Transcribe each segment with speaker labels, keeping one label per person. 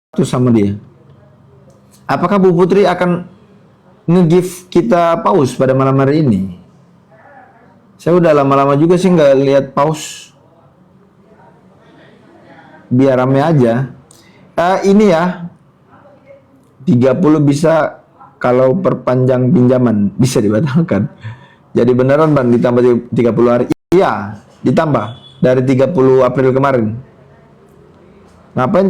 Speaker 1: Itu sama dia. Apakah Bu Putri akan nge-give kita pause pada malam hari ini? Saya udah lama-lama juga sih nggak lihat pause. Biar rame aja. Ini ya, 30 bisa kalau perpanjang pinjaman bisa dibatalkan. Jadi beneran Bang ditambah 30 hari? Iya, ditambah dari 30 April kemarin. Ngapain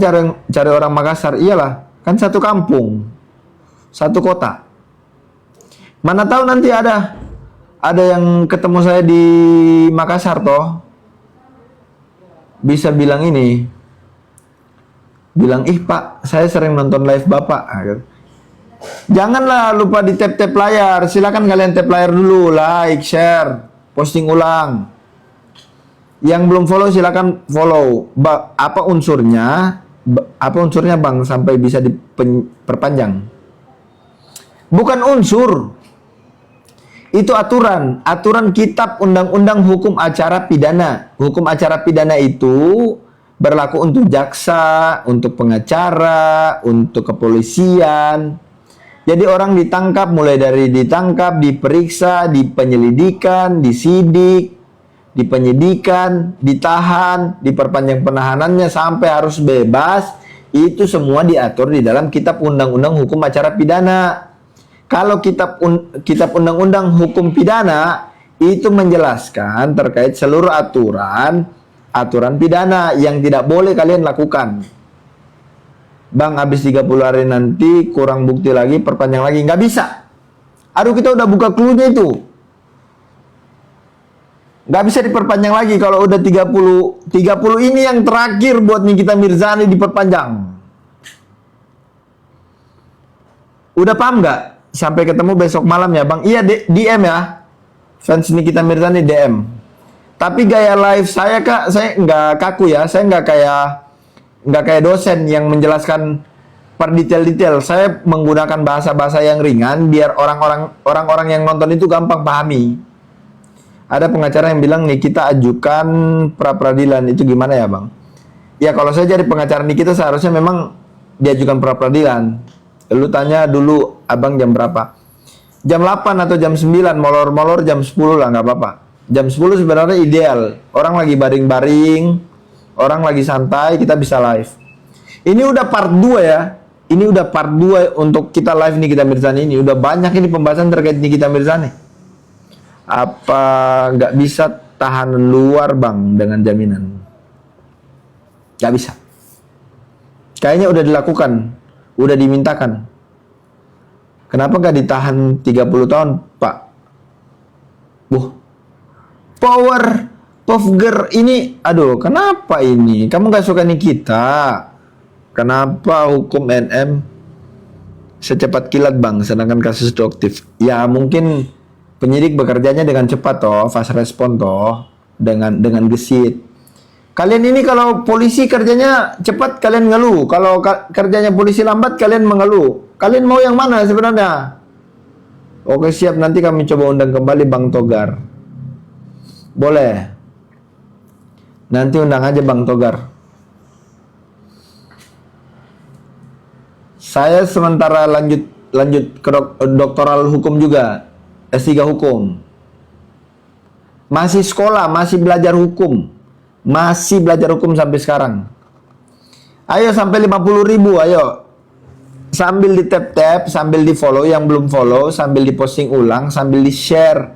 Speaker 1: cari orang Makassar? Iyalah, kan satu kampung, satu kota. Mana tahu nanti ada yang ketemu saya di Makassar toh, bisa bilang ini, bilang ih Pak, saya sering nonton live Bapak. Janganlah lupa di tap layar. Silakan kalian tap layar dulu, like, share, posting ulang. Yang belum follow silakan follow. Apa unsurnya? Apa unsurnya Bang sampai bisa diperpanjang? Bukan unsur. Itu aturan kitab undang-undang hukum acara pidana. Hukum acara pidana itu berlaku untuk jaksa, untuk pengacara, untuk kepolisian. Jadi orang ditangkap, mulai dari ditangkap, diperiksa, di penyelidikan, disidik, di penyidikan, ditahan, diperpanjang penahanannya sampai harus bebas, itu semua diatur di dalam kitab undang-undang hukum acara pidana. Kalau kitab undang-undang hukum pidana itu menjelaskan terkait seluruh aturan pidana yang tidak boleh kalian lakukan. Bang, habis 30 hari nanti kurang bukti lagi, perpanjang lagi, nggak bisa. Aduh, kita udah buka clue-nya itu. Nggak bisa diperpanjang lagi kalau udah 30 ini yang terakhir buat Nikita Mirzani diperpanjang. Udah paham nggak? Sampai ketemu besok malam ya Bang. Iya, DM ya. Fans Nikita Mirzani DM. Tapi gaya live saya Kak, saya nggak kaku ya. Saya nggak kayak dosen yang menjelaskan per detail-detail. Saya menggunakan bahasa-bahasa yang ringan biar orang-orang yang nonton itu gampang pahami. Ada pengacara yang bilang Nikita ajukan pra peradilan, itu gimana ya Bang? Ya kalau saya jadi pengacara Nikita seharusnya memang diajukan pra peradilan. Lu tanya dulu abang jam berapa? Jam 8 atau jam 9, molor-molor jam 10 lah, nggak apa-apa. Jam 10 sebenarnya ideal. Orang lagi baring-baring, orang lagi santai, kita bisa live. Ini udah part 2 ya. Ini udah part 2 untuk kita live Nikita Mirzani ini. Udah banyak ini pembahasan terkait Nikita Mirzani. Apa nggak bisa tahanan luar Bang dengan jaminan? Nggak bisa. Kayaknya udah dilakukan, udah dimintakan. Kenapa nggak ditahan 30 tahun Pak? Power Pofger ini, aduh kenapa ini? Kamu nggak suka Nikita? Kenapa hukum NM secepat kilat Bang, sedangkan kasus itu aktif? Ya mungkin penyidik bekerjanya dengan cepat toh, fast respon toh, dengan gesit. Kalian ini kalau polisi kerjanya cepat kalian ngeluh, kalau kerjanya polisi lambat kalian mengeluh. Kalian mau yang mana sebenarnya? Oke siap, nanti kami coba undang kembali Bang Togar. Boleh. Nanti undang aja Bang Togar. Saya sementara lanjut ke doktoral hukum juga. S3 hukum. Masih sekolah, masih belajar hukum. Masih belajar hukum sampai sekarang. Ayo sampai 50.000, ayo. Sambil di tap-tap, sambil di follow yang belum follow, sambil di posting ulang, sambil di share.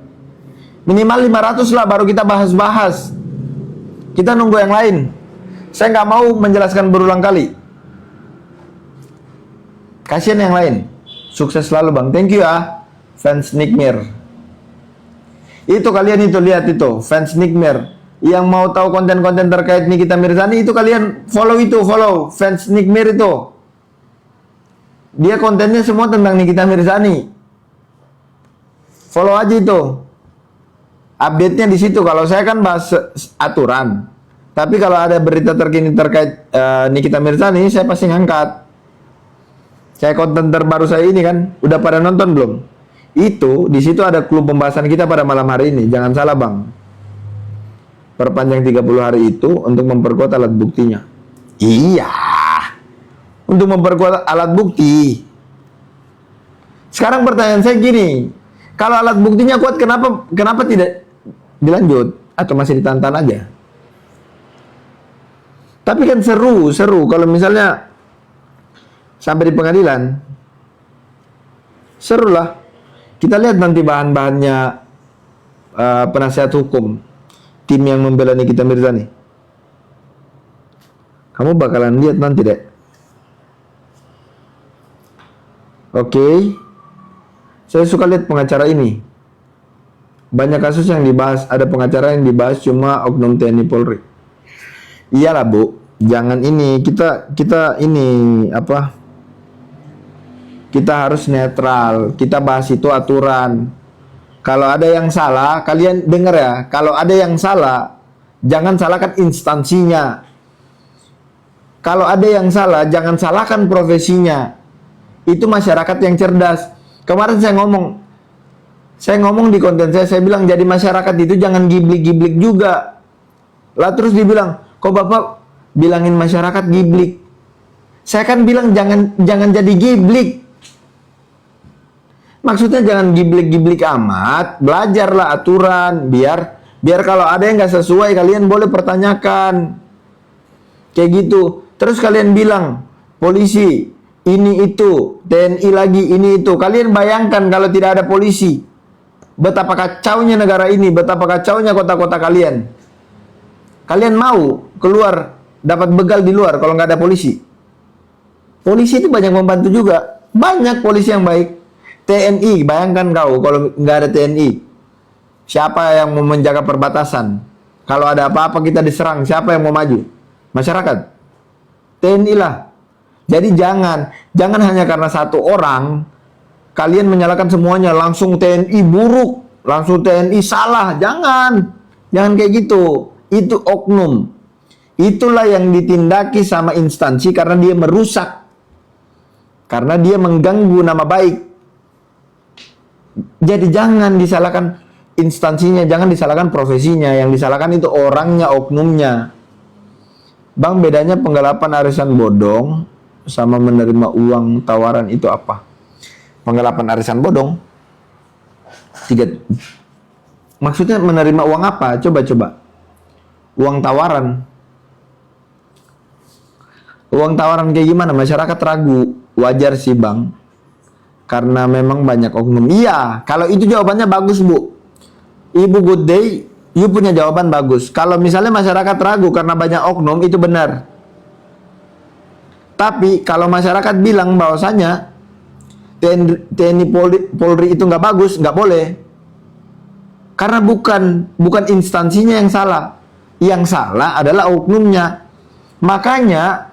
Speaker 1: Minimal 500 lah baru kita bahas-bahas. Kita nunggu yang lain. Saya nggak mau menjelaskan berulang kali. Kasihan yang lain. Sukses selalu Bang. Thank you ya. Fans Nikmir. Itu kalian itu lihat itu fans Nikmir yang mau tahu konten-konten terkait Nikita Mirzani itu kalian follow fans Nikmir itu. Dia kontennya semua tentang Nikita Mirzani. Follow aja itu. Update-nya di situ. Kalau saya kan bahas aturan. Tapi kalau ada berita terkini terkait Nikita Mirzani, saya pasti ngangkat. Kayak konten terbaru saya ini kan, udah pada nonton belum? Itu di situ ada clue pembahasan kita pada malam hari ini. Jangan salah Bang. Perpanjang 30 hari itu untuk memperkuat alat buktinya. Iya. untuk memperkuat alat bukti. Sekarang pertanyaan saya gini, kalau alat buktinya kuat, kenapa tidak dilanjut atau masih ditantang aja? Tapi kan seru kalau misalnya sampai di pengadilan, seru lah. Kita lihat nanti bahan-bahannya penasihat hukum, tim yang membela Nikita Mirzani. Kamu bakalan lihat nanti deh. Oke. Saya suka lihat pengacara ini. Banyak kasus yang dibahas, ada pengacara yang dibahas cuma oknum TNI Polri. Iyalah Bu, jangan ini, kita ini apa? Kita harus netral, kita bahas itu aturan. Kalau ada yang salah, kalian dengar ya, kalau ada yang salah, jangan salahkan instansinya. Kalau ada yang salah, jangan salahkan profesinya. Itu masyarakat yang cerdas. Kemarin saya ngomong di konten saya bilang jadi masyarakat itu jangan giblik-giblik juga. Lah terus dibilang, kok Bapak bilangin masyarakat giblik? Saya kan bilang jangan jadi giblik. Maksudnya jangan giblik-giblik amat, belajarlah aturan biar kalau ada yang nggak sesuai kalian boleh pertanyakan. Kayak gitu. Terus kalian bilang, polisi ini itu, TNI lagi ini itu. Kalian bayangkan kalau tidak ada polisi, betapa kacaunya negara ini, betapa kacaunya kota-kota kalian. Kalian mau keluar dapat begal di luar kalau nggak ada polisi? Polisi itu banyak membantu juga, banyak polisi yang baik. TNI, bayangkan kau kalau nggak ada TNI, siapa yang mau menjaga perbatasan? Kalau ada apa-apa kita diserang, siapa yang mau maju? Masyarakat. TNI lah. Jadi jangan hanya karena satu orang kalian menyalahkan semuanya, langsung TNI buruk, langsung TNI salah. Jangan kayak gitu. Itu oknum. Itulah yang ditindaki sama instansi karena dia merusak, karena dia mengganggu nama baik. Jadi jangan disalahkan instansinya, jangan disalahkan profesinya, yang disalahkan itu orangnya, oknumnya. Bang, bedanya penggelapan arisan bodong sama menerima uang tawaran itu apa? Penggelapan arisan bodong, maksudnya menerima uang apa? Coba. Uang tawaran. Uang tawaran kayak gimana? Masyarakat ragu. Wajar sih Bang, karena memang banyak oknum. Iya, kalau itu jawabannya bagus Bu. Ibu Good Day, you punya jawaban bagus. Kalau misalnya masyarakat ragu karena banyak oknum, itu benar. Tapi kalau masyarakat bilang bahwasanya TNI Polri itu nggak bagus, nggak boleh. Karena bukan instansinya yang salah. Yang salah adalah oknumnya. Makanya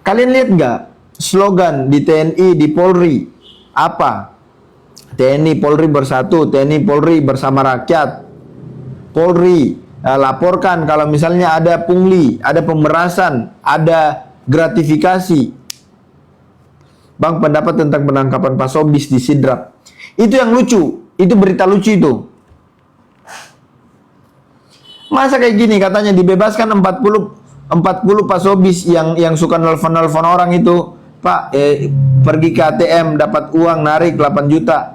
Speaker 1: kalian lihat nggak slogan di TNI, di Polri apa? TNI Polri bersatu, TNI Polri bersama rakyat. Polri laporkan kalau misalnya ada pungli, ada pemerasan, ada gratifikasi. Bang, pendapat tentang penangkapan Pak Sobis di Sidrap. Itu yang lucu, itu berita lucu itu. Masa kayak gini katanya dibebaskan 40 Pak Sobis yang suka nelfon orang itu. Pak, pergi ke ATM dapat uang narik 8 juta.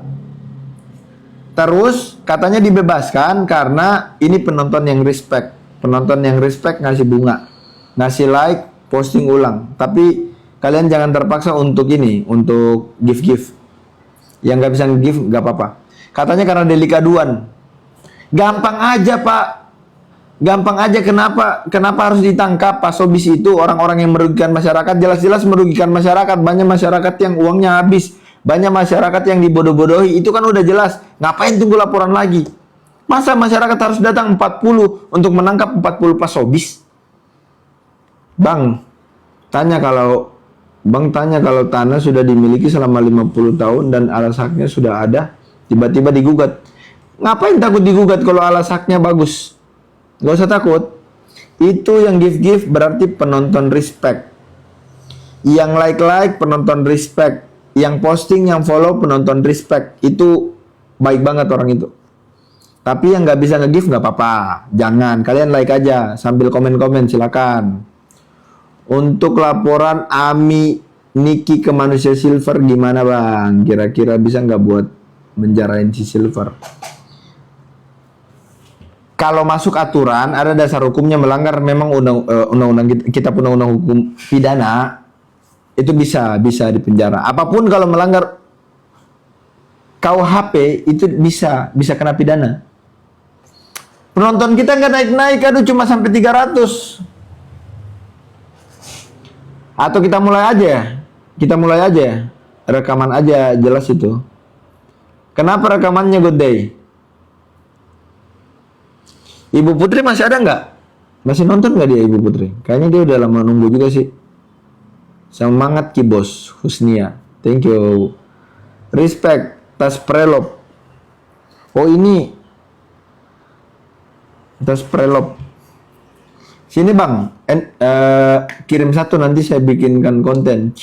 Speaker 1: Terus katanya dibebaskan karena ini penonton yang respect. Penonton yang respect ngasih bunga, ngasih like, posting ulang. Tapi kalian jangan terpaksa untuk ini, untuk gift. Yang nggak bisa gift nggak apa-apa. Katanya karena delik aduan. Gampang aja Pak. Gampang aja, kenapa harus ditangkap Pak Sobis itu, orang-orang yang merugikan masyarakat, jelas-jelas merugikan masyarakat. Banyak masyarakat yang uangnya habis, banyak masyarakat yang dibodoh-bodohi, itu kan udah jelas. Ngapain tunggu laporan lagi? Masa masyarakat harus datang 40 untuk menangkap 40 Pak Sobis? Bang, tanya kalau tanah sudah dimiliki selama 50 tahun dan alas haknya sudah ada, tiba-tiba digugat. Ngapain takut digugat kalau alas haknya bagus? Gak usah takut. Itu yang give berarti penonton respect. Yang like penonton respect. Yang posting, yang follow penonton respect. Itu baik banget orang itu. Tapi yang gak bisa nge-give gak apa-apa. Jangan, kalian like aja sambil komen-komen, silakan. Untuk laporan AMI Niki ke manusia Silver gimana bang? Kira-kira bisa nggak buat menjarain si Silver? Kalau masuk aturan, ada dasar hukumnya melanggar memang undang-undang kita undang-undang hukum pidana, itu bisa dipenjara. Apapun kalau melanggar KUHP itu bisa kena pidana. Penonton kita nggak naik-naik, aduh cuma sampai 300. Atau kita mulai aja, rekaman aja jelas itu. Kenapa rekamannya good day? Ibu Putri masih ada nggak? Masih nonton nggak dia Ibu Putri? Kayaknya dia udah lama nunggu juga sih. Semangat Ki Bos Husnia, thank you. Respect Tas Prelop. Oh ini Tas Prelop. Sini bang, kirim satu nanti saya bikinkan konten.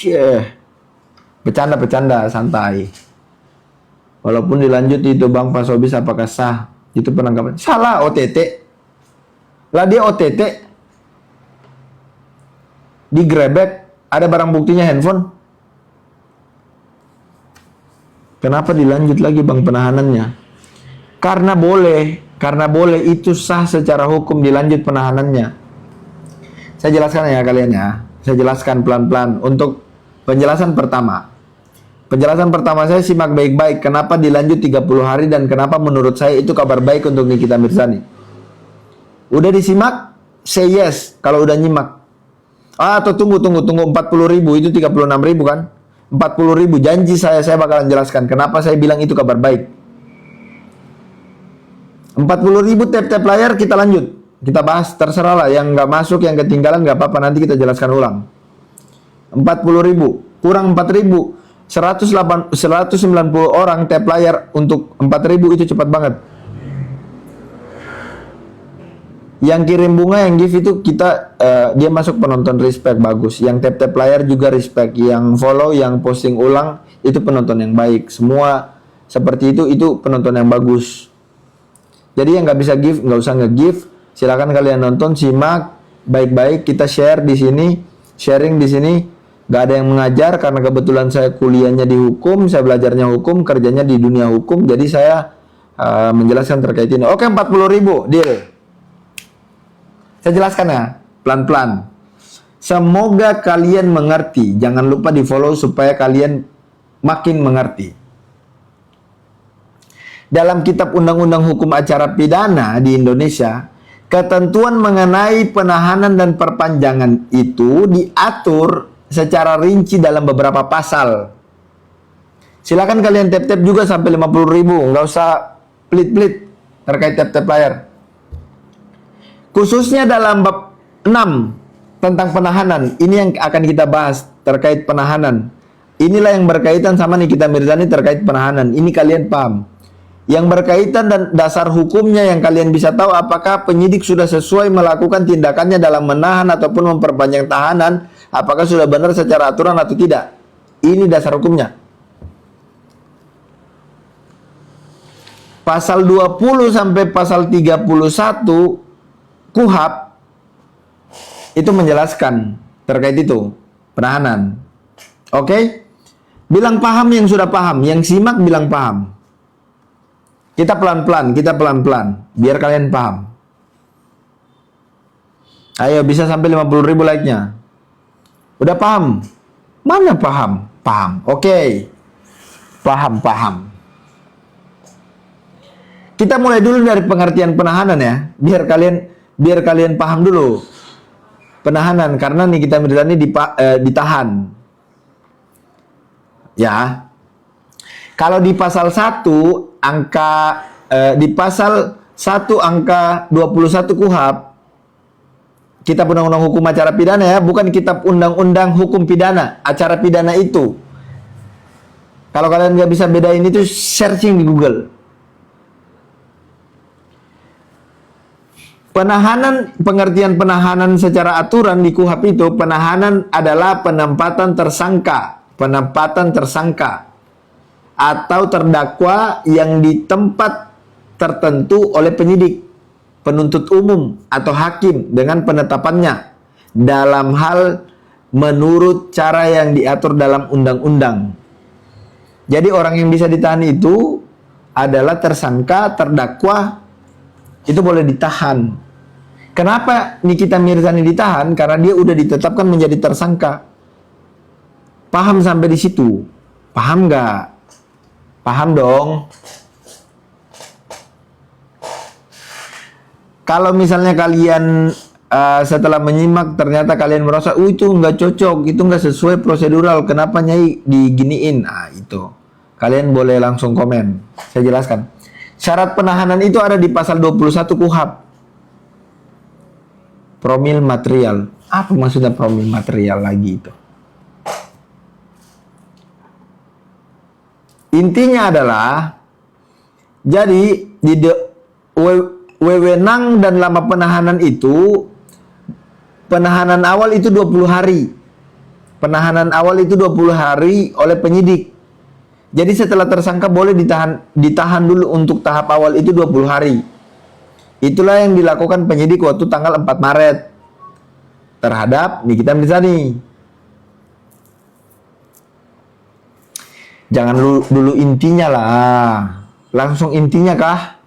Speaker 1: Bercanda santai. Walaupun dilanjut itu bang Pak Sobis apakah sah? Itu penangkapan. Salah OTT. Lah dia OTT. Digrebek, ada barang buktinya handphone. Kenapa dilanjut lagi bang penahanannya? Karena boleh itu sah secara hukum dilanjut penahanannya. Saya jelaskan ya kalian ya. Saya jelaskan pelan-pelan untuk penjelasan pertama. Penjelasan pertama saya simak baik-baik kenapa dilanjut 30 hari dan kenapa menurut saya itu kabar baik untuk Nikita Mirzani. Udah disimak? Say yes kalau udah nyimak. Atau tunggu 40.000 itu 36.000 kan? 40.000 janji saya bakalan jelaskan kenapa saya bilang itu kabar baik. 40.000 tap layar kita lanjut. Kita bahas terserah lah, yang nggak masuk, yang ketinggalan nggak apa-apa, nanti kita jelaskan ulang. 40.000 kurang 4.000, 190 orang tap layar untuk 4.000 itu cepat banget. Yang kirim bunga, yang give itu kita dia masuk penonton respect bagus. Yang tap layar juga respect. Yang follow, yang posting ulang itu penonton yang baik. Semua seperti itu penonton yang bagus. Jadi yang nggak bisa give nggak usah nge-give. Silakan kalian nonton, simak baik-baik. Kita share di sini, sharing di sini. Gak ada yang mengajar karena kebetulan saya kuliahnya di hukum, saya belajarnya hukum, kerjanya di dunia hukum. Jadi saya menjelaskan terkait ini. Oke, 40.000 deal. Saya jelaskan ya, pelan-pelan. Semoga kalian mengerti. Jangan lupa di follow supaya kalian makin mengerti. Dalam kitab Undang-Undang Hukum Acara Pidana di Indonesia, ketentuan mengenai penahanan dan perpanjangan itu diatur secara rinci dalam beberapa pasal. Silakan kalian tap-tap juga sampai 50.000, nggak usah pelit-pelit terkait tap-tap layar. Khususnya dalam bab 6 tentang penahanan, ini yang akan kita bahas terkait penahanan. Inilah yang berkaitan sama Nikita Mirzani terkait penahanan. Ini kalian paham. Yang berkaitan dan dasar hukumnya yang kalian bisa tahu apakah penyidik sudah sesuai melakukan tindakannya dalam menahan ataupun memperpanjang tahanan, apakah sudah benar secara aturan atau tidak. Ini dasar hukumnya. Pasal 20 sampai pasal 31 KUHP itu menjelaskan terkait itu, penahanan. Oke? Bilang paham yang sudah paham, yang simak bilang paham. Kita pelan-pelan, biar kalian paham. Ayo, bisa sampai 50.000 like-nya. Udah paham? Mana paham? Paham. Oke. Paham. Kita mulai dulu dari pengertian penahanan ya. Biar kalian paham dulu. Penahanan, karena Nikita Mirzani ditahan. Ya. Kalau di pasal 1 angka di pasal 1 angka 21 KUHP, Kitab Undang-Undang Hukum Acara Pidana ya, bukan Kitab Undang-Undang Hukum Pidana, acara pidana itu. Kalau kalian nggak bisa bedain itu, searching di Google. Penahanan, pengertian penahanan secara aturan di KUHP itu, penahanan adalah penempatan tersangka atau terdakwa yang di tempat tertentu oleh penyidik, penuntut umum atau hakim dengan penetapannya dalam hal menurut cara yang diatur dalam undang-undang. Jadi orang yang bisa ditahan itu adalah tersangka, terdakwa, itu boleh ditahan. Kenapa Nikita Mirzani ditahan? Karena dia udah ditetapkan menjadi tersangka. Paham sampai di situ? Paham nggak? Paham dong. Kalau misalnya kalian setelah menyimak ternyata kalian merasa, itu nggak cocok, itu nggak sesuai prosedural, kenapa Nyai diginiin? Itu kalian boleh langsung komen. Saya jelaskan. Syarat penahanan itu ada di pasal 21 KUHP. Promil material. Apa maksudnya promil material lagi itu? Intinya adalah, jadi di wewenang dan lama penahanan itu, penahanan awal itu 20 hari. Penahanan awal itu 20 hari oleh penyidik. Jadi setelah tersangka boleh ditahan dulu untuk tahap awal itu 20 hari. Itulah yang dilakukan penyidik waktu tanggal 4 Maret terhadap Nikita Mirzani. Jangan dulu intinya lah. Langsung intinya kah?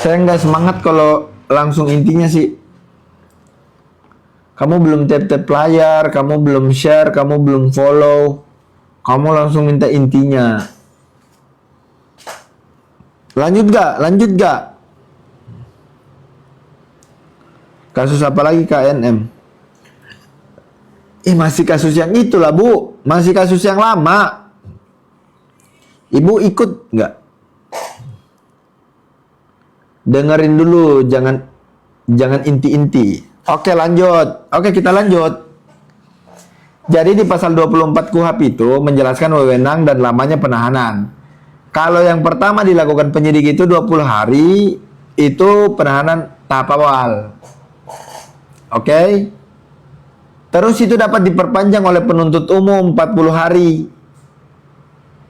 Speaker 1: Saya nggak semangat kalau langsung intinya sih. Kamu belum tap-tap layar, kamu belum share, kamu belum follow, kamu langsung minta intinya. Lanjut gak? Lanjut gak? Kasus apa lagi KNM? Masih kasus yang itulah Bu. Masih kasus yang lama. Ibu ikut nggak? Dengerin dulu, jangan inti-inti. Oke lanjut. Oke kita lanjut. Jadi di pasal 24 KUHP itu menjelaskan wewenang dan lamanya penahanan. Kalau yang pertama dilakukan penyidik itu 20 hari, itu penahanan tahap awal. Oke. Terus itu dapat diperpanjang oleh penuntut umum 40 hari.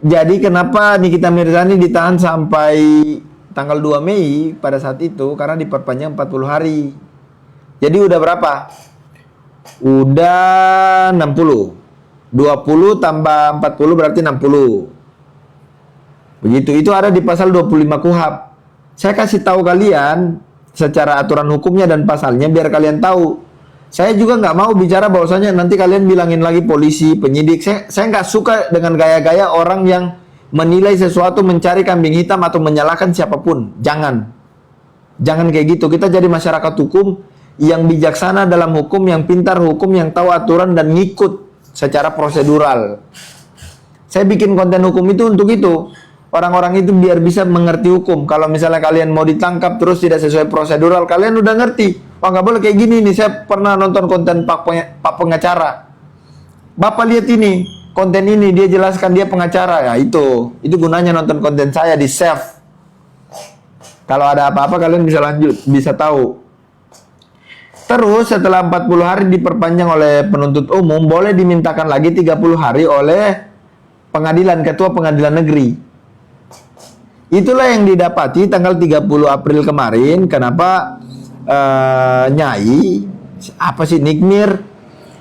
Speaker 1: Jadi kenapa Nikita Mirzani ditahan sampai tanggal 2 Mei pada saat itu? Karena diperpanjang 40 hari. Jadi udah berapa? Udah 60. 20 tambah 40 berarti 60. Begitu. Itu ada di pasal 25 KUHP. Saya kasih tahu kalian secara aturan hukumnya dan pasalnya biar kalian tahu. Saya juga nggak mau bicara bahwasanya nanti kalian bilangin lagi polisi, penyidik. Saya nggak suka dengan gaya-gaya orang yang menilai sesuatu, mencari kambing hitam atau menyalahkan siapapun. Jangan kayak gitu. Kita jadi masyarakat hukum yang bijaksana dalam hukum, yang pintar hukum, yang tahu aturan dan ngikut secara prosedural. Saya bikin konten hukum itu untuk itu. Orang-orang itu biar bisa mengerti hukum. Kalau misalnya kalian mau ditangkap terus tidak sesuai prosedural, kalian udah ngerti. Wah nggak boleh kayak gini nih. Saya pernah nonton konten Pak Pengacara. Bapak lihat ini, konten ini dia jelaskan dia pengacara. Ya itu gunanya nonton konten saya, di save. Kalau ada apa-apa kalian bisa lanjut, bisa tahu. Terus setelah 40 hari diperpanjang oleh penuntut umum, boleh dimintakan lagi 30 hari oleh pengadilan, ketua pengadilan negeri. Itulah yang didapati tanggal 30 April kemarin. Kenapa Nyai Nikmir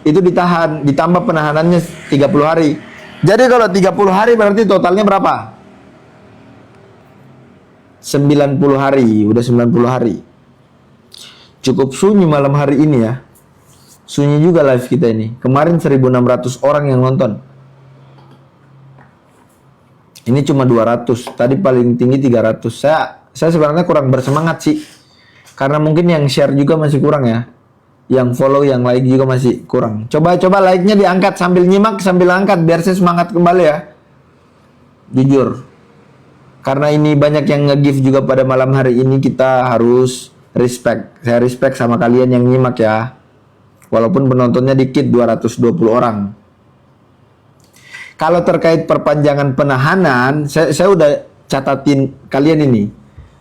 Speaker 1: itu ditahan, ditambah penahanannya 30 hari. Jadi kalau 30 hari berarti totalnya berapa? 90 hari, udah 90 hari. Cukup sunyi malam hari ini ya. Sunyi juga live kita ini. Kemarin 1.600 orang yang nonton. Ini cuma 200. Tadi paling tinggi 300. Saya sebenarnya kurang bersemangat sih. Karena mungkin yang share juga masih kurang ya. Yang follow, yang like juga masih kurang. Coba like-nya diangkat sambil nyimak, sambil angkat biar saya semangat kembali ya. Jujur. Karena ini banyak yang nge-give juga pada malam hari ini, kita harus respect. Saya respect sama kalian yang nyimak ya. Walaupun penontonnya dikit, 220 orang. Kalau terkait perpanjangan penahanan, saya udah catatin kalian ini.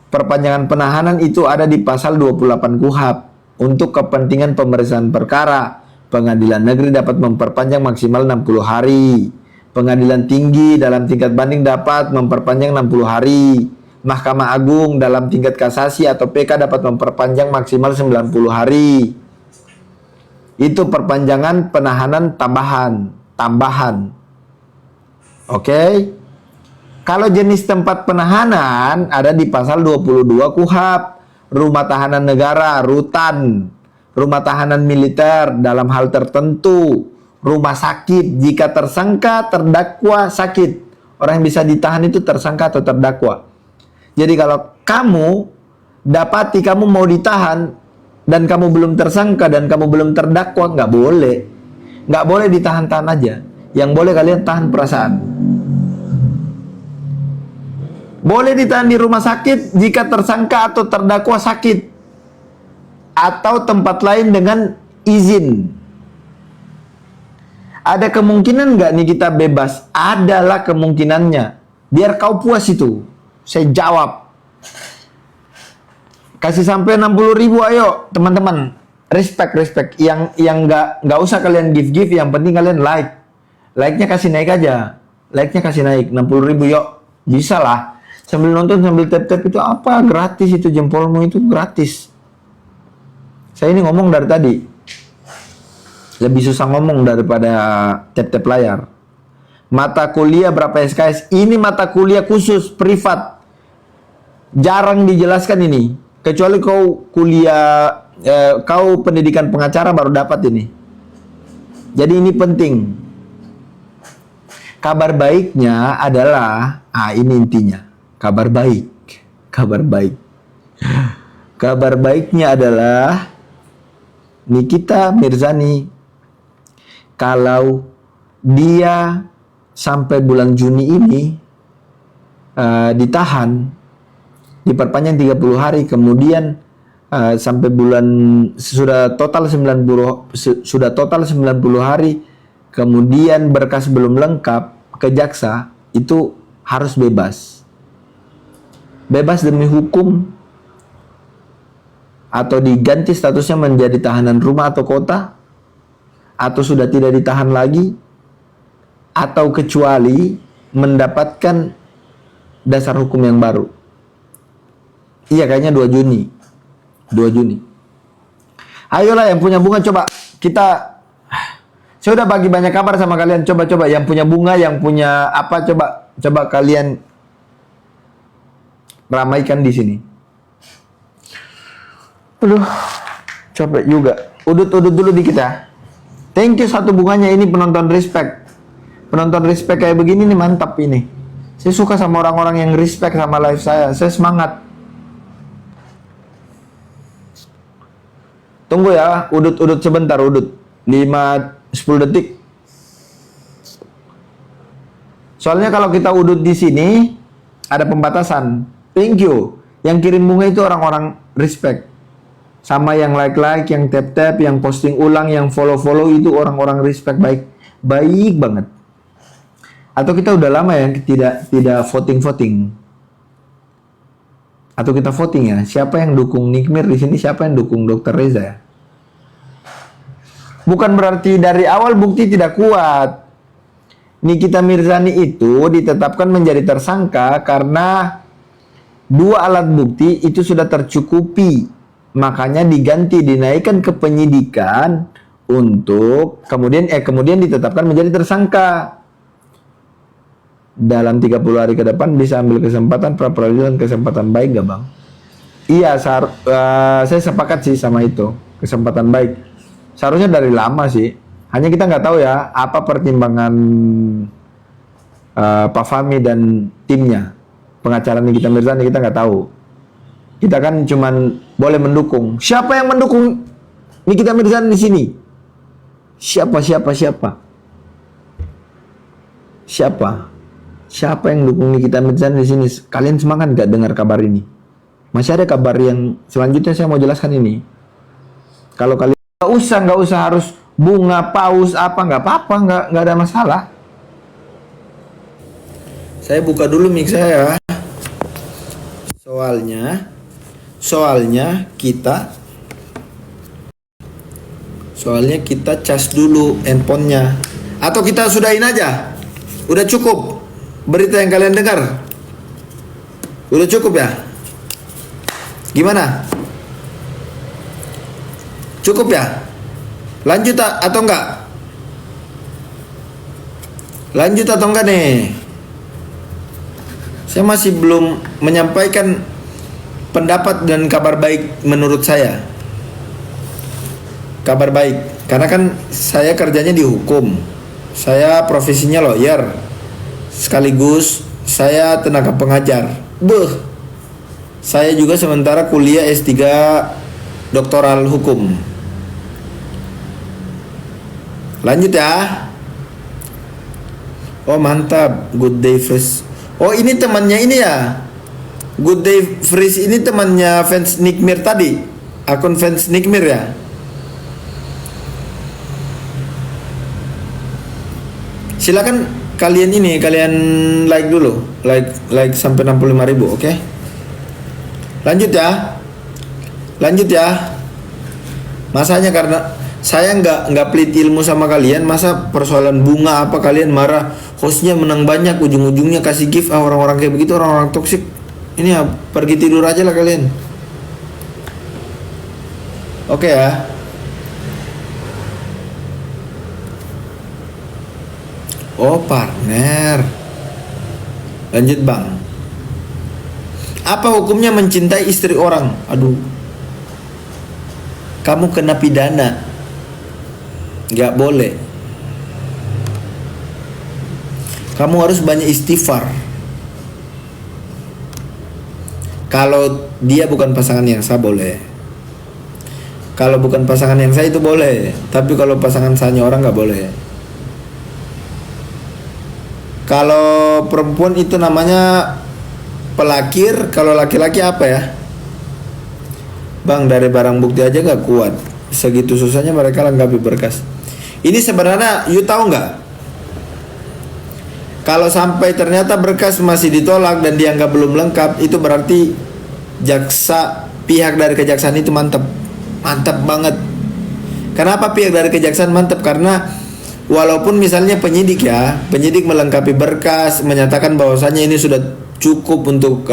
Speaker 1: Perpanjangan penahanan itu ada di pasal 28 KUHP. Untuk kepentingan pemeriksaan perkara, pengadilan negeri dapat memperpanjang maksimal 60 hari. Pengadilan tinggi dalam tingkat banding dapat memperpanjang 60 hari. Mahkamah Agung dalam tingkat kasasi atau PK dapat memperpanjang maksimal 90 hari. Itu perpanjangan penahanan tambahan. Oke. Kalau jenis tempat penahanan ada di pasal 22 KUHP, rumah tahanan negara, rutan, rumah tahanan militer dalam hal tertentu, rumah sakit jika tersangka terdakwa sakit. Orang yang bisa ditahan itu tersangka atau terdakwa. Jadi kalau kamu dapati kamu mau ditahan dan kamu belum tersangka dan kamu belum terdakwa, nggak boleh. Nggak boleh ditahan-tahan aja. Yang boleh kalian tahan perasaan. Boleh ditahan di rumah sakit jika tersangka atau terdakwa sakit, atau tempat lain dengan izin. Ada kemungkinan nggak nih kita bebas? Adalah kemungkinannya. Biar kau puas itu. Saya jawab. Kasih sampai 60.000, ayo teman-teman. Respect. Yang nggak usah kalian give, yang penting kalian like. Like-nya kasih naik aja. Like-nya kasih naik 60.000, yuk. Bisa lah. Sambil nonton, sambil tap-tap itu apa? Gratis itu, jempolmu itu gratis. Saya ini ngomong dari tadi. Lebih susah ngomong daripada tap-tap layar. Mata kuliah berapa SKS? Ini mata kuliah khusus, privat. Jarang dijelaskan ini. Kecuali kau kuliah, kau pendidikan pengacara baru dapat ini. Jadi ini penting. Kabar baiknya adalah, ini intinya. Kabar baik. Kabar baiknya adalah Nikita Mirzani, kalau dia sampai bulan Juni ini ditahan, diperpanjang 30 hari, kemudian sampai bulan sudah total 90 hari, kemudian berkas belum lengkap ke jaksa, itu harus bebas. Bebas demi hukum, atau diganti statusnya menjadi tahanan rumah atau kota, atau sudah tidak ditahan lagi, atau kecuali mendapatkan dasar hukum yang baru. Iya, kayaknya 2 Juni. Ayolah yang punya bunga, coba kita. Saya udah bagi banyak kabar sama kalian. Coba yang punya bunga, yang punya apa, coba kalian ramaikan di sini. Aduh, capek juga. Udut dulu dikit ya. Thank you satu bunganya, ini penonton respect. Penonton respect kayak begini nih mantap ini. Saya suka sama orang-orang yang respect sama live saya. Saya semangat. Tunggu ya, udut sebentar, 5-10 detik. Soalnya kalau kita udut di sini ada pembatasan. Thank you. Yang kirim bunga itu orang-orang respect. Sama yang like, yang tap-tap, yang posting ulang, yang follow itu orang-orang respect, baik banget. Atau kita udah lama ya tidak voting. Atau kita voting ya, siapa yang dukung Nikmir di sini, siapa yang dukung Dr. Reza ya. Bukan berarti dari awal bukti tidak kuat. Nikita Mirzani itu ditetapkan menjadi tersangka karena 2 alat bukti itu sudah tercukupi. Makanya dinaikkan ke penyidikan untuk kemudian ditetapkan menjadi tersangka. Dalam 30 hari ke depan bisa ambil kesempatan pra peradilan, kesempatan baik gak bang? Iya, saya sepakat sih sama itu, kesempatan baik. Seharusnya dari lama sih. Hanya kita nggak tahu ya apa pertimbangan Pak Fahmi dan timnya. Pengacara Nikita Mirzani kita nggak tahu. Kita kan cuman boleh mendukung. Siapa yang mendukung Nikita Mirzani di sini? Siapa? Siapa yang dukung Nikita Mirzani di sini? Kalian semangat nggak dengar kabar ini? Masih ada kabar yang selanjutnya saya mau jelaskan ini. Kalau kalian nggak usah harus bunga, paus, nggak apa-apa, nggak ada masalah. Saya buka dulu mic saya. Soalnya kita cas dulu handphonenya. Atau kita sudahin aja. Udah cukup berita yang kalian dengar. Udah cukup ya? Gimana? Cukup ya? Lanjut atau enggak? Lanjut atau enggak nih? Saya masih belum menyampaikan pendapat dan kabar baik menurut saya. Kabar baik, karena kan saya kerjanya di hukum. Saya profesinya lawyer. Sekaligus saya tenaga pengajar. Saya juga sementara kuliah S3 doktoral hukum. Lanjut ya. Oh mantap, Good Day Fresh. Oh ini temannya ini ya. Good Day Fresh ini temannya fans Nikmir tadi. Akun fans Nikmir ya. Silakan kalian like dulu. Like sampai 65.000, oke? Lanjut ya. Masanya karena saya nggak pelit ilmu sama kalian, masa persoalan bunga apa kalian marah, hostnya menang banyak, ujung-ujungnya kasih gift, orang-orang kayak begitu, orang-orang toksik. Ini ya, pergi tidur aja lah kalian. Oke ya. Oh partner. Lanjut bang. Apa hukumnya mencintai istri orang? Aduh, kamu kena pidana. Gak boleh. Kamu harus banyak istighfar. Kalau dia bukan pasangan yang sah boleh. Kalau bukan pasangan yang sah itu boleh. Tapi kalau pasangan sahnya orang gak boleh. Kalau perempuan itu namanya pelakir. Kalau laki-laki apa ya? Bang, dari barang bukti aja gak kuat. Segitu susahnya mereka lengkapi berkas. Ini sebenarnya, you tahu nggak? Kalau sampai ternyata berkas masih ditolak dan dianggap belum lengkap, itu berarti pihak dari kejaksaan itu mantap banget. Kenapa pihak dari kejaksaan mantap? Karena walaupun misalnya penyidik melengkapi berkas, menyatakan bahwasannya ini sudah cukup untuk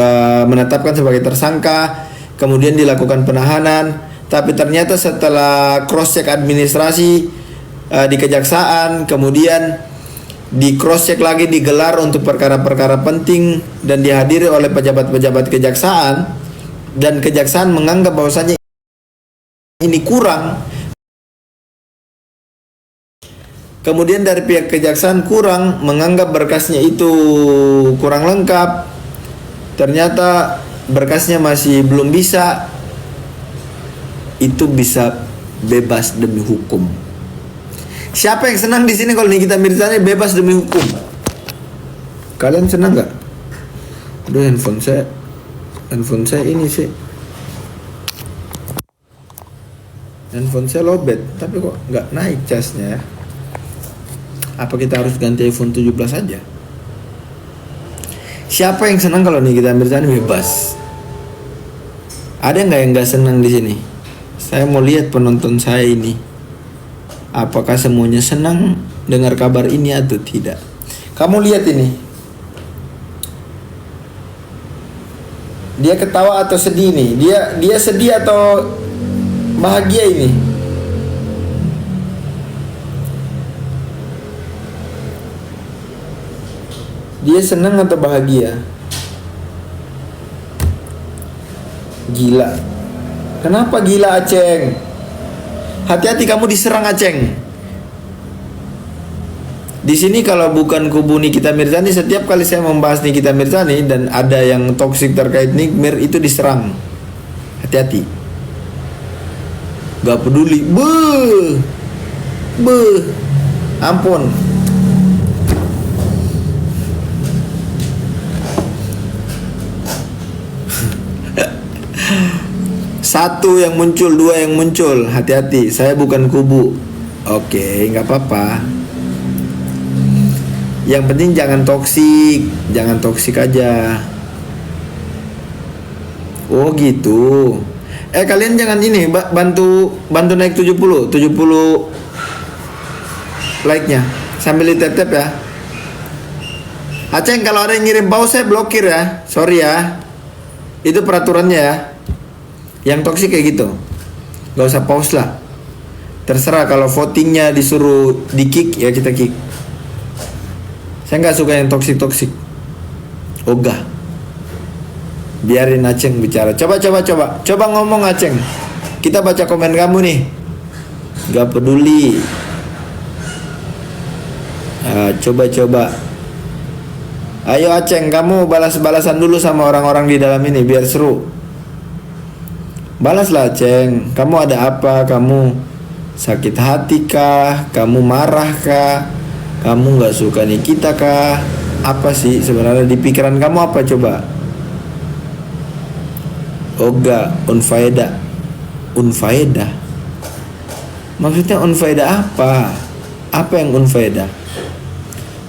Speaker 1: menetapkan sebagai tersangka, kemudian dilakukan penahanan, tapi ternyata setelah cross check administrasi di kejaksaan, kemudian di cross check lagi, digelar untuk perkara-perkara penting dan dihadiri oleh pejabat-pejabat kejaksaan, dan kejaksaan menganggap bahwasanya ini kurang, kemudian dari pihak kejaksaan kurang menganggap berkasnya itu kurang lengkap, ternyata berkasnya masih belum bisa, itu bisa bebas demi hukum. Siapa yang senang di sini kalau Nikita Mirzani bebas demi hukum? Kalian senang nggak? Aduh, handphone saya ini sih. Handphone saya lowbat, tapi kok nggak naik casnya ya? Apa kita harus ganti iPhone 17 aja? Siapa yang senang kalau Nikita Mirzani bebas? Ada nggak yang nggak senang di sini? Saya mau lihat penonton saya ini. Apakah semuanya senang dengar kabar ini atau tidak? Kamu lihat ini. Dia ketawa atau sedih nih? Dia sedih atau bahagia ini? Dia senang atau bahagia? Gila. Kenapa gila, Aceng? Hati-hati kamu diserang, Aceng. Di sini kalau bukan kubu Nikita Mirzani, setiap kali saya membahas Nikita Mirzani dan ada yang toksik terkait Nikmir, itu diserang. Hati-hati. Gak peduli. Ampun. Satu yang muncul, dua yang muncul. Hati-hati, saya bukan kubu. Oke, nggak apa-apa. Yang penting jangan toksik aja. Oh gitu. Kalian jangan ini, bantu naik 70 like-nya sambil ditetep ya. Aceng, kalau ada yang ngirim pause saya blokir ya. Sorry ya. Itu peraturannya ya. Yang toksik kayak gitu, gak usah pause lah. Terserah, kalau votingnya disuruh di kick ya kita kick. Saya nggak suka yang toksik. Ogah. Biarin Aceng bicara. Coba ngomong Aceng. Kita baca komen kamu nih. Gak peduli. Coba. Ayo Aceng, kamu balas-balasan dulu sama orang-orang di dalam ini biar seru. Balaslah Aceng. Kamu ada apa? Kamu sakit hati kah? Kamu marah kah? Kamu nggak suka Nikita kah? Apa sih sebenarnya di pikiran kamu apa coba? Oga, unfaedah. Maksudnya unfaedah apa? Apa yang unfaedah?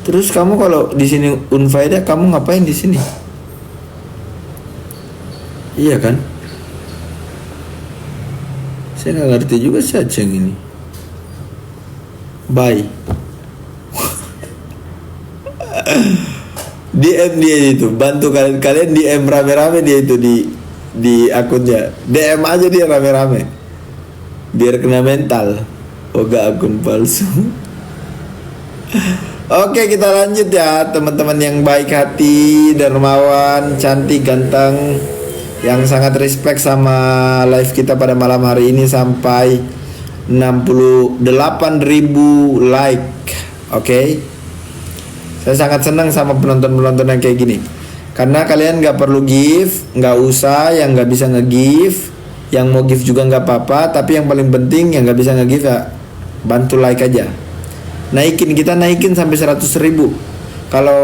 Speaker 1: Terus kamu kalau di sini unfaedah, kamu ngapain di sini? Iya kan? Saya nggak ngerti juga sih Aceng ini. Bye. DM dia itu, bantu kalian DM rame-rame dia itu di akunnya. DM aja dia rame-rame. Biar kena mental. Oga akun palsu. Oke, kita lanjut ya teman-teman yang baik hati, dermawan, cantik, ganteng, yang sangat respect sama live kita pada malam hari ini sampai 68.000 like. Oke. Saya sangat senang sama penonton-penonton yang kayak gini. Karena kalian gak perlu give, gak usah, yang gak bisa nge-give, yang mau give juga gak apa-apa. Tapi yang paling penting yang gak bisa nge-give ya bantu like aja. Kita naikin sampai 100.000. Kalau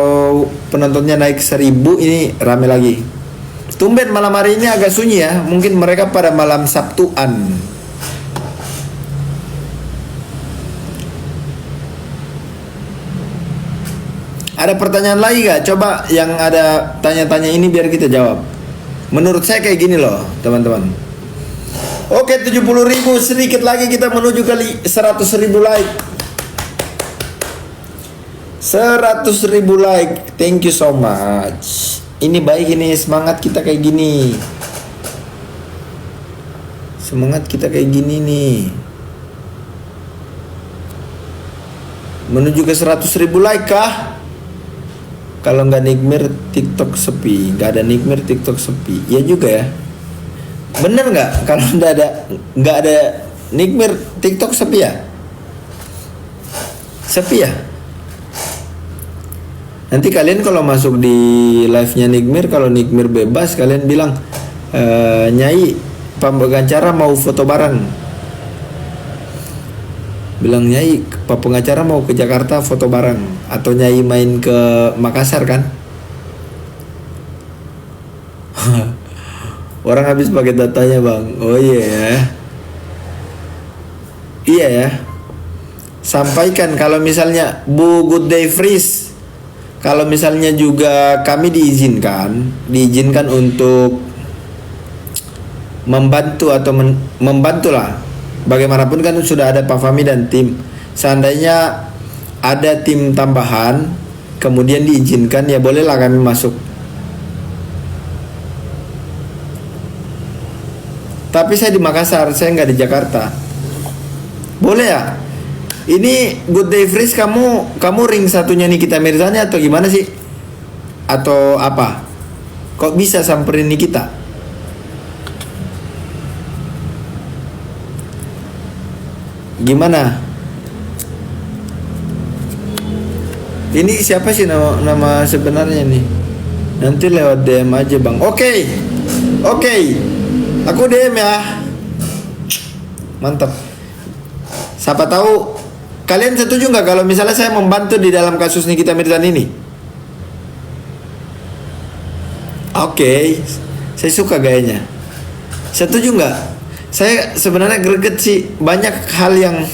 Speaker 1: penontonnya naik 1.000 ini rame lagi. Tumben malam hari ini agak sunyi ya. Mungkin mereka pada malam Sabtuan. Ada pertanyaan lagi gak? Coba yang ada tanya-tanya ini biar kita jawab. Menurut saya kayak gini loh teman-teman. Oke, 70.000, sedikit lagi kita menuju ke 100.000 like. 100.000 like. Thank you so much. Ini baik, ini semangat kita kayak gini. Semangat kita kayak gini nih. Menuju ke 100.000 like kah? Kalau nggak nikmir TikTok sepi. Nggak ada nikmir TikTok sepi. Ya juga ya. Bener nggak? Kalau nggak ada nikmir TikTok sepi ya? Sepi ya? Nanti kalian kalau masuk di live-nya Nikmir, kalau Nikmir bebas, kalian bilang, Nyai, Pak pengacara mau foto bareng. Bilang, Nyai, Pak pengacara mau ke Jakarta foto bareng. Atau Nyai main ke Makassar kan? Orang habis pakai datanya bang. Oh iya ya. Iya ya. Sampaikan kalau misalnya Bu Good Day Freeze, kalau misalnya juga kami diizinkan untuk membantu atau membantu lah. Bagaimanapun kan sudah ada Pak Fahmi dan tim. Seandainya ada tim tambahan, kemudian diizinkan, ya bolehlah kami masuk. Tapi saya di Makassar, saya nggak di Jakarta. Boleh ya? Ini Good Day Freeze kamu ring satunya Nikita Mirzani atau gimana sih? Atau apa? Kok bisa samperin Nikita? Gimana? Ini siapa sih nama sebenarnya nih? Nanti lewat DM aja bang. Oke. Aku DM ya. Mantap. Siapa tahu kalian setuju nggak kalau misalnya saya membantu di dalam kasus Nikita Mirzani ini? Oke. Saya suka gayanya. Setuju nggak? Saya sebenarnya greget sih, banyak hal yang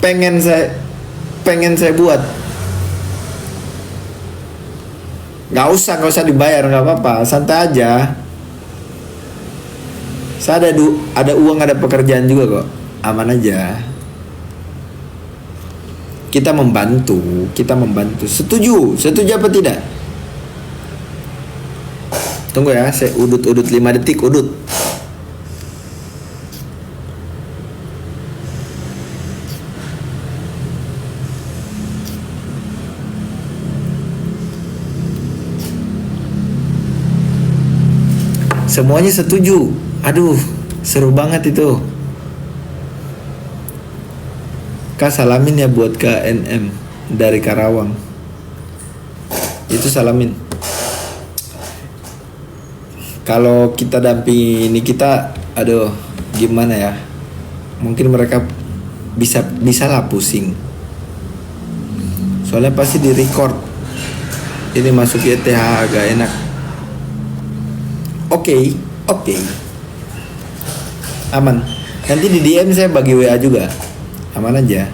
Speaker 1: pengen saya buat. Nggak usah dibayar, nggak apa-apa, santai aja. Saya ada uang, ada pekerjaan juga kok, aman aja. Kita membantu. Setuju apa tidak? Tunggu ya, saya udut 5 detik, udut. Semuanya setuju. Aduh, seru banget itu. Kak, salamin ya buat KNM dari Karawang. Itu salamin. Kalau kita dampingi kita, aduh, gimana ya? Mungkin mereka bisa lah pusing. Soalnya pasti di record. Ini masuk ETH agak enak. Oke. Aman. Nanti di DM saya bagi WA juga. Aman aja.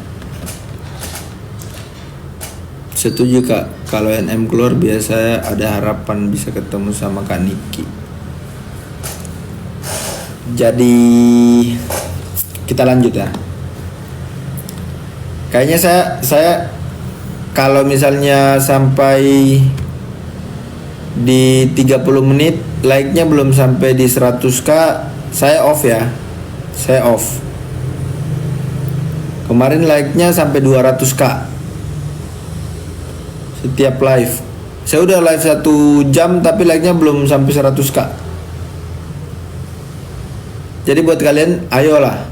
Speaker 1: Setuju Kak. Kalau NM keluar biasa ada harapan bisa ketemu sama Kak Niki. Jadi kita lanjut ya. Kayaknya saya kalau misalnya sampai di 30 menit like-nya belum sampai di 100k, saya off ya. Saya off. Kemarin like-nya sampai 200k setiap live. Saya udah live 1 jam tapi like-nya belum sampai 100k. Jadi buat kalian, ayolah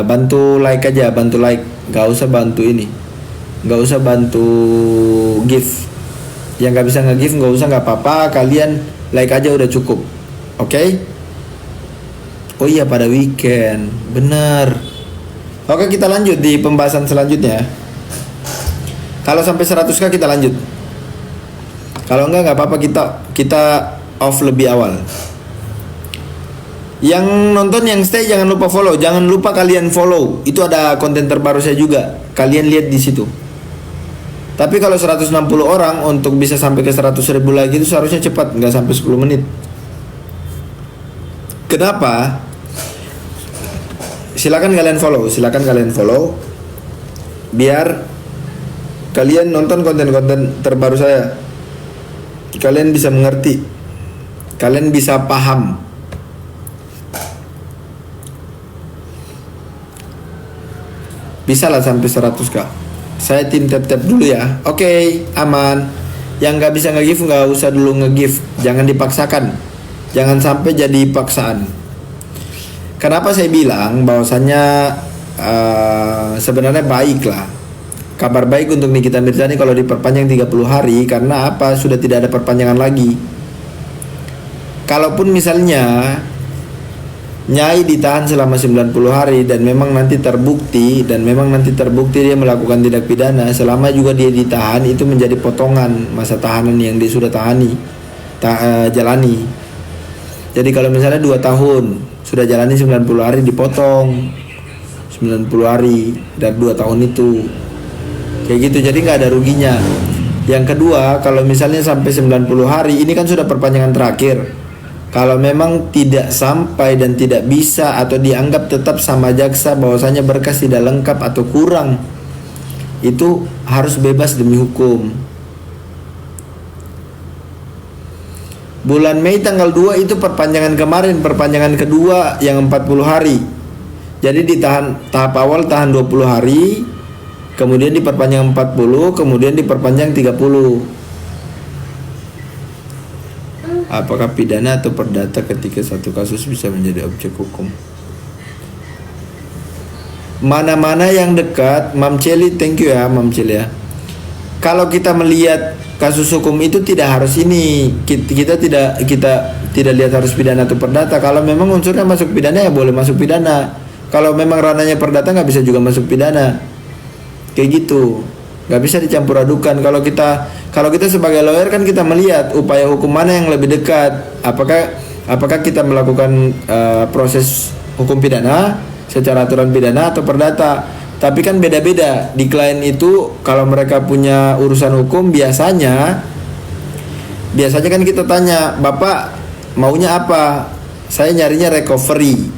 Speaker 1: bantu like aja, bantu like. Gak usah bantu ini, gak usah bantu gift. Yang gak bisa nge-gift gak usah, gak apa-apa. Kalian like aja udah cukup. Oke? Oh iya, pada weekend. Bener. Oke, kita lanjut di pembahasan selanjutnya. Kalau sampai 100k kita lanjut. Kalau enggak gak apa-apa, kita off lebih awal. Yang nonton, yang stay jangan lupa follow. Jangan lupa kalian follow. Itu ada konten terbaru saya juga. Kalian lihat di situ. Tapi kalau 160 orang untuk bisa sampai ke 100.000 lagi itu seharusnya cepat, nggak sampai 10 menit. Kenapa? Silakan kalian follow. Biar kalian nonton konten-konten terbaru saya. Kalian bisa mengerti. Kalian bisa paham. Bisa lah sampai 100k. Saya tim tap-tap dulu ya. Oke, aman. Yang nggak bisa nge-gift nggak usah dulu nge-gift. Jangan dipaksakan. Jangan sampai jadi paksaan. Kenapa saya bilang bahwasannya sebenarnya baik lah. Kabar baik untuk Nikita Mirzani kalau diperpanjang 30 hari. Karena apa? Sudah tidak ada perpanjangan lagi. Kalaupun misalnya Nyai ditahan selama 90 hari dan memang nanti terbukti dia melakukan tindak pidana, selama juga dia ditahan itu menjadi potongan masa tahanan yang dia sudah jalani. Jadi kalau misalnya 2 tahun sudah jalani 90 hari dipotong 90 hari dari 2 tahun itu. Kayak gitu, jadi nggak ada ruginya. Yang kedua, kalau misalnya sampai 90 hari, ini kan sudah perpanjangan terakhir. Kalau memang tidak sampai dan tidak bisa atau dianggap tetap sama jaksa bahwasanya berkas tidak lengkap atau kurang, itu harus bebas demi hukum. Bulan Mei tanggal 2 itu perpanjangan kemarin, perpanjangan kedua yang 40 hari. Jadi ditahan tahap awal tahan 20 hari, kemudian diperpanjang 40, kemudian diperpanjang 30. Apakah pidana atau perdata ketika satu kasus bisa menjadi objek hukum? Mana-mana yang dekat, Mam Celi, thank you ya Mam Celi ya. Kalau kita melihat kasus hukum itu tidak harus ini, kita tidak lihat harus pidana atau perdata. Kalau memang unsurnya masuk pidana ya boleh masuk pidana. Kalau memang ranahnya perdata nggak bisa juga masuk pidana. Kayak gitu. Nggak bisa dicampur adukan. Kalau kita sebagai lawyer kan kita melihat upaya hukum mana yang lebih dekat. Apakah kita melakukan proses hukum pidana secara aturan pidana atau perdata. Tapi kan beda-beda. Di klien itu kalau mereka punya urusan hukum biasanya kan kita tanya, Bapak maunya apa? Saya nyarinya recovery.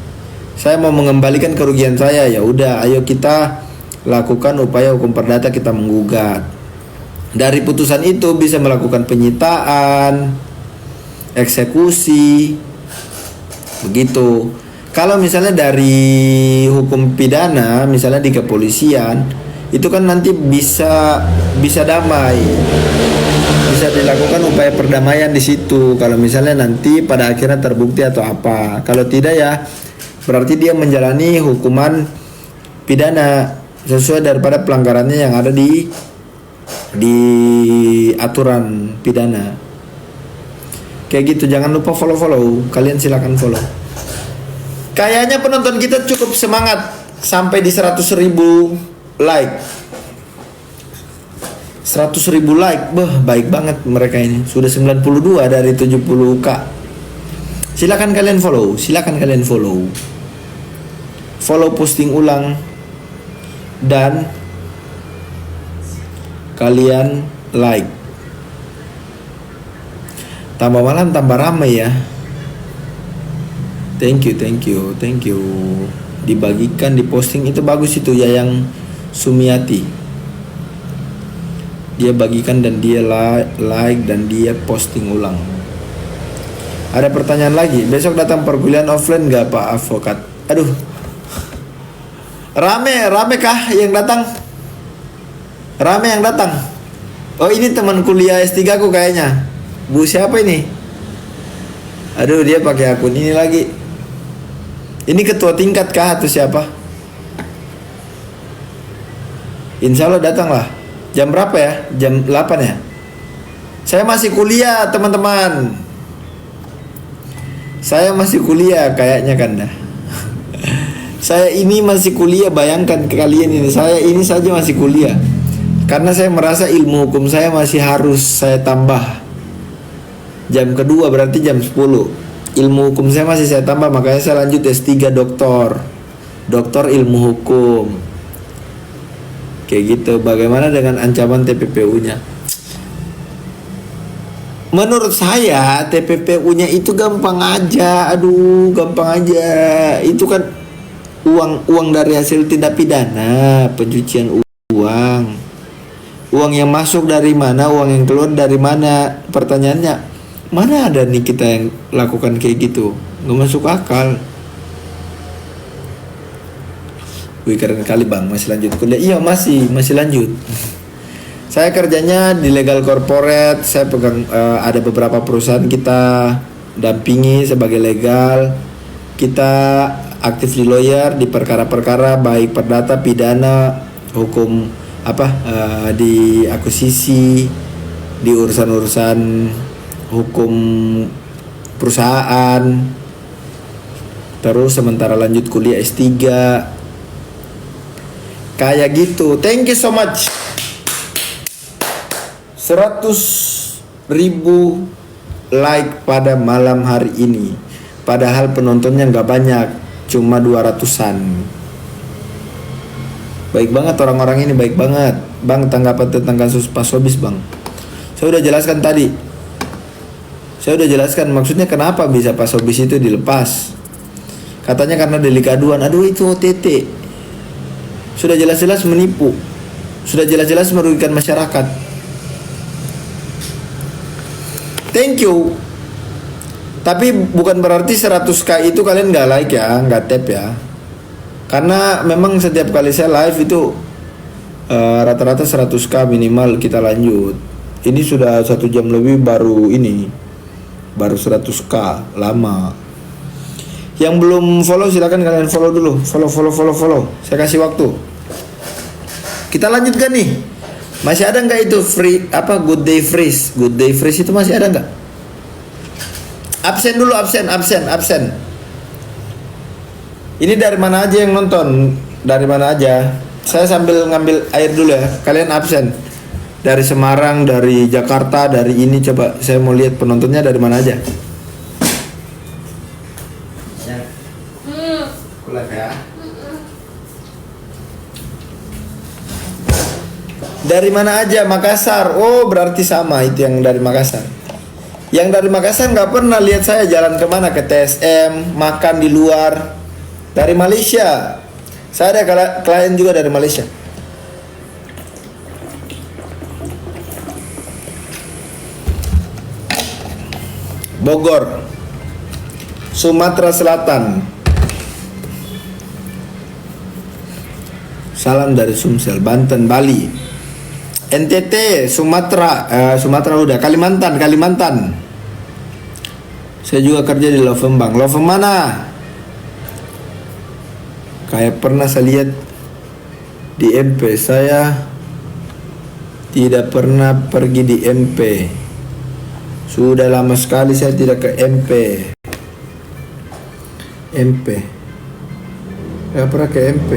Speaker 1: Saya mau mengembalikan kerugian saya. Ya udah, ayo kita lakukan upaya hukum perdata, kita menggugat. Dari putusan itu bisa melakukan penyitaan, eksekusi, begitu. Kalau misalnya dari hukum pidana, misalnya di kepolisian, itu kan nanti bisa damai, bisa dilakukan upaya perdamaian di situ. Kalau misalnya nanti pada akhirnya terbukti atau apa, kalau tidak ya berarti dia menjalani hukuman pidana sesuai daripada pelanggarannya yang ada di aturan pidana. Kayak gitu. Jangan lupa follow, kalian silakan follow. Kayaknya penonton kita cukup semangat sampai di 100.000 like. 100.000 like, baik banget mereka ini. Sudah 92 dari 70k. Silakan kalian follow, follow posting ulang, dan kalian like. Tambah malam tambah ramai ya. Thank you. Dibagikan, diposting itu bagus itu ya, yang Sumiati. Dia bagikan dan dia like dan dia posting ulang. Ada pertanyaan lagi, besok datang perkuliahan offline gak Pak Advokat? Aduh, rame kah yang datang? Rame yang datang. Oh, ini teman kuliah S3 aku kayaknya. Bu siapa ini? Aduh, dia pakai akun ini lagi. Ini ketua tingkat kah atau siapa? Insya Allah datanglah. Jam berapa ya? Jam 8 ya? Saya masih kuliah teman-teman. Saya masih kuliah kayaknya kan dah. Saya ini masih kuliah, bayangkan ke kalian ini. Saya ini saja masih kuliah. Karena saya merasa ilmu hukum saya masih harus saya tambah. Jam kedua berarti jam 10. Ilmu hukum saya masih saya tambah, makanya saya lanjut S3 doktor ilmu hukum. Kayak gitu. Bagaimana dengan ancaman TPPU-nya? Menurut saya TPPU-nya itu gampang aja. Aduh, gampang aja. Itu kan uang dari hasil tindak pidana, pencucian uang. Uang yang masuk dari mana, uang yang keluar dari mana? Pertanyaannya, mana ada nih kita yang lakukan kayak gitu? Nggak masuk akal. Wih, keren kali bang, masih lanjut kuliah? Iya, masih lanjut. Saya kerjanya di legal corporate. Saya pegang ada beberapa perusahaan kita dampingi sebagai legal. Kita aktif di lawyer di perkara-perkara baik perdata, pidana, hukum di akuisisi, di urusan-urusan hukum perusahaan. Terus sementara lanjut kuliah S3 kayak gitu. Thank you so much. 100.000 like pada malam hari ini, padahal penontonnya nggak banyak, cuma 200-an. Baik banget orang-orang ini, baik banget. Bang, tanggapan tentang kasus Pak Sobis bang. Saya udah jelaskan tadi. Maksudnya kenapa bisa Pak Sobis itu dilepas. Katanya karena delik aduan. Aduh, itu OTT. Sudah jelas-jelas menipu. Sudah jelas-jelas merugikan masyarakat. Thank you. Tapi bukan berarti 100k itu kalian gak like ya, gak tap ya. Karena memang setiap kali saya live itu rata-rata 100k minimal kita lanjut. Ini sudah 1 jam lebih baru 100k, lama. Yang belum follow silakan kalian follow dulu. Follow. Saya kasih waktu. Kita lanjutkan nih. Masih ada nggak itu free good day freeze? Good day freeze itu masih ada nggak? Absen dulu, absen. Ini dari mana aja yang nonton? Dari mana aja? Saya sambil ngambil air dulu ya. Kalian absen. Dari Semarang, dari Jakarta, dari ini, coba saya mau lihat penontonnya dari mana aja. Ya. Dari mana aja? Makassar. Oh, berarti sama itu yang dari Makassar. Yang dari Makassar nggak pernah lihat saya jalan kemana, ke TSM, makan di luar. Dari Malaysia. Saya ada klien juga dari Malaysia. Bogor, Sumatera Selatan, Salam dari Sumsel, Banten, Bali, NTT, Sumatera udah, Kalimantan. Saya juga kerja di Lovem Bang. Lovem mana? Kayak pernah saya lihat di MP. Saya tidak pernah pergi di MP. Sudah lama sekali saya tidak ke MP. Gak pernah ke MP.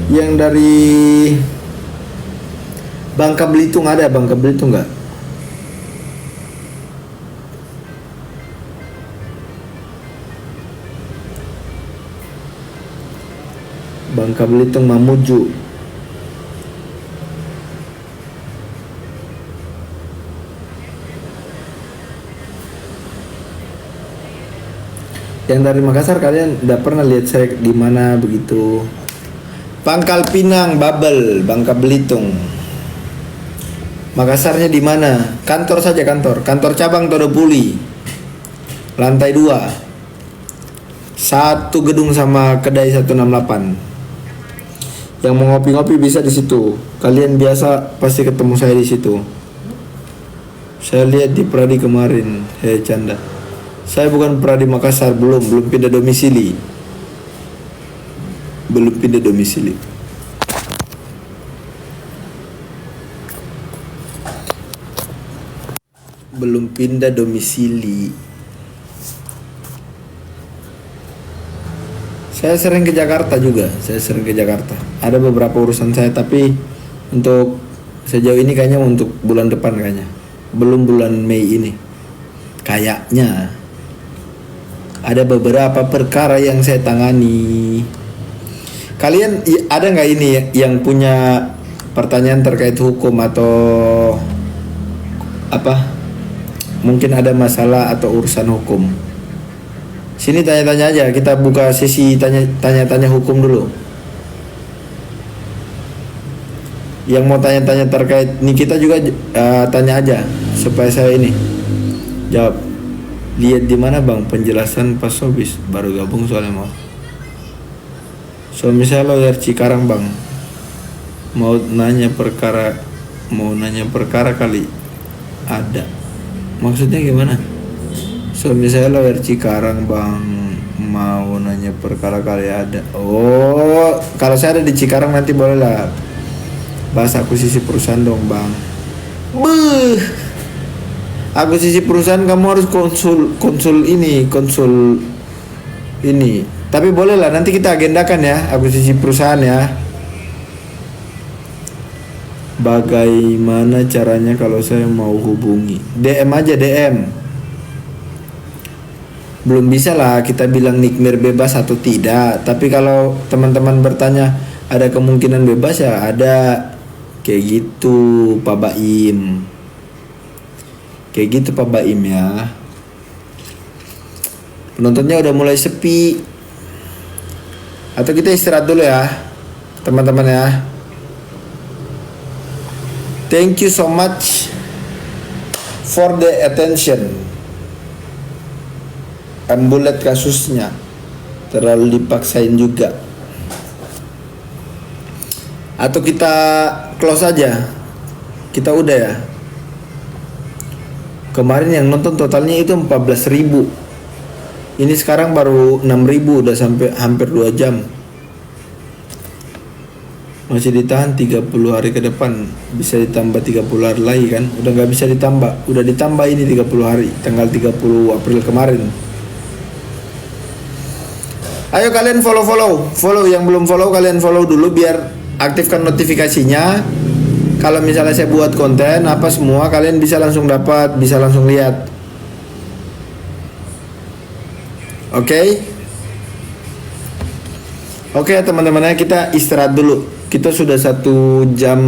Speaker 1: Yang dari Bangka Belitung ada, Bangka Belitung nggak? Bangka Belitung, Mamuju. Yang dari Makassar kalian udah pernah lihat saya di mana begitu? Pangkal Pinang, Babel, Bangka Belitung. Makassarnya di mana? Kantor saja, kantor cabang Todopuli, lantai 2, satu gedung sama kedai 168. Yang mau ngopi-ngopi bisa di situ. Kalian biasa pasti ketemu saya di situ. Saya lihat di Pradi kemarin. Canda. Saya bukan Pradi Makassar, belum pindah domisili. Belum pindah domisili. Saya sering ke Jakarta juga. Ada beberapa urusan saya, tapi untuk sejauh ini kayaknya untuk bulan depan kayaknya. Belum bulan Mei ini. Kayaknya ada beberapa perkara yang saya tangani. Kalian ada nggak ini yang punya pertanyaan terkait hukum atau apa? Mungkin ada masalah atau urusan hukum. Sini tanya-tanya aja, kita buka sesi tanya-tanya hukum dulu. Yang mau tanya-tanya terkait ini kita juga tanya aja supaya saya ini jawab. Lihat di mana Bang penjelasan pas Sobis baru gabung soalnya mau. Suami saya lawyer Cikarang Bang. Mau nanya perkara kali ada. Maksudnya gimana? Suami saya lawyer Cikarang Bang, mau nanya perkara kali ada. Oh, kalau saya ada di Cikarang nanti boleh lah bahas akuisisi perusahaan dong Bang. Akuisisi perusahaan kamu harus konsul ini. Tapi boleh lah nanti kita agendakan ya akuisisi perusahaan ya. Bagaimana caranya kalau saya mau hubungi? DM aja DM. Belum bisa lah kita bilang nikmir bebas atau tidak. Tapi kalau teman-teman bertanya ada kemungkinan bebas ya ada. Kayak gitu Pak Baim. Ya. Penontonnya udah mulai sepi. Atau kita istirahat dulu ya teman-teman ya. Thank you so much for the attention. Ambulat kasusnya terlalu dipaksain juga. Atau kita close aja. Kita udah ya. Kemarin yang nonton totalnya itu 14.000. Ini sekarang baru 6.000, udah sampai hampir 2 jam. Masih ditahan 30 hari ke depan. Bisa ditambah 30 hari lagi kan. Udah gak bisa ditambah. Udah ditambah ini 30 hari. Tanggal 30 April kemarin. Ayo kalian follow yang belum follow kalian follow dulu biar aktifkan notifikasinya. Kalau misalnya saya buat konten apa semua kalian bisa langsung dapat, bisa langsung lihat. Oke teman-temannya kita istirahat dulu. Kita sudah 1 jam